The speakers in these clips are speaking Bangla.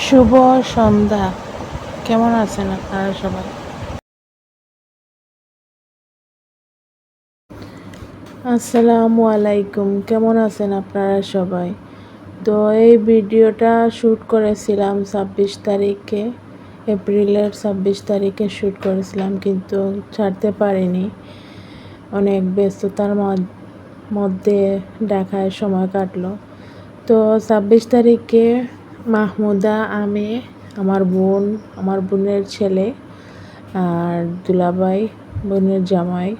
শুভ সন্ধ্যা। কেমন আছেন আপনারা সবাই? আসসালামু আলাইকুম। কেমন আছেন আপনারা সবাই? তো এই ভিডিওটা শ্যুট করেছিলাম 26 তারিখে, এপ্রিলের 26 তারিখে শ্যুট করেছিলাম, কিন্তু ছাড়তে পারিনি। অনেক ব্যস্ততার মধ্যে ঢাকায় সময় কাটলো। তো 26 তারিখে মাহমুদা, আমি, আমার বোনের ছেলে আর দুলাভাই, বোনের জামাই,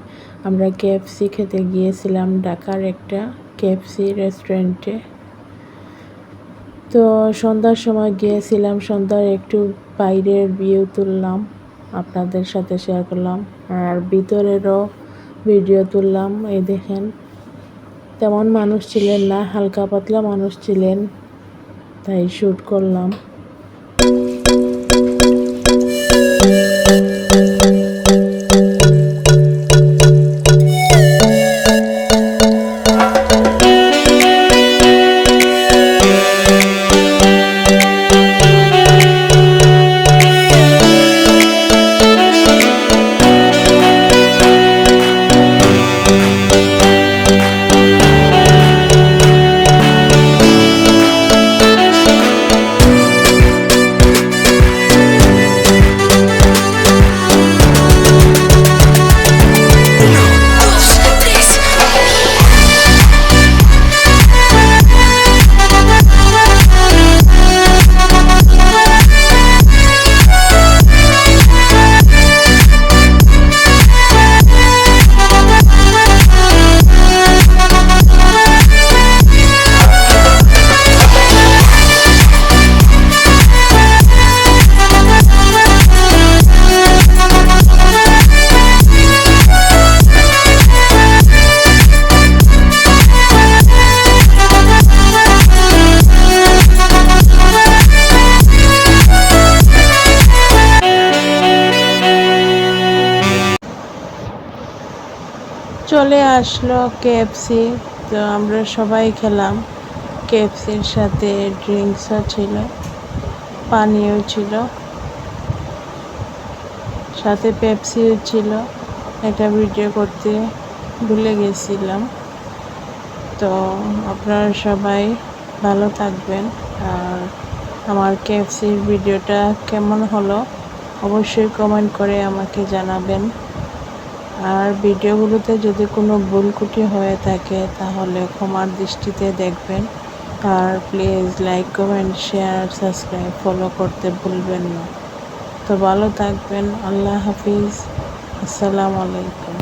আমরা কেএফসি খেতে গিয়েছিলাম ঢাকার একটা কেএফসি রেস্টুরেন্টে। তো সন্ধ্যার সময় গিয়েছিলাম, সন্ধ্যার একটু বাইরের ভিউ তুললাম, আপনাদের সাথে শেয়ার করলাম, আর ভিতরেরও ভিডিও তুললাম। এই দেখেন, তেমন মানুষ ছিলেন না, হালকা পাতলা মানুষ ছিলেন, তাই শ্যুট করলাম। চলে আসলো কেএফসি। তো আমরা সবাই খেলাম। কেএফসির সাথে ড্রিঙ্কসও ছিল, পানিও ছিল, সাথে পেপসিও ছিল। একটা ভিডিও করতে ভুলে গেছিলাম। তো আপনারা সবাই ভালো থাকবেন। আর আমার কেএফসির ভিডিওটা কেমন হলো অবশ্যই কমেন্ট করে আমাকে জানাবেন। আর ভিডিওগুলোতে যদি কোনো ভুল ত্রুটি হয়ে থাকে তাহলে ক্ষমার দৃষ্টিতে দেখবেন। আর please like, comment, share, subscribe, follow করতে ভুলবেন না। তো ভালো থাকবেন। আল্লাহ হাফিজ। আসসালামু আলাইকুম।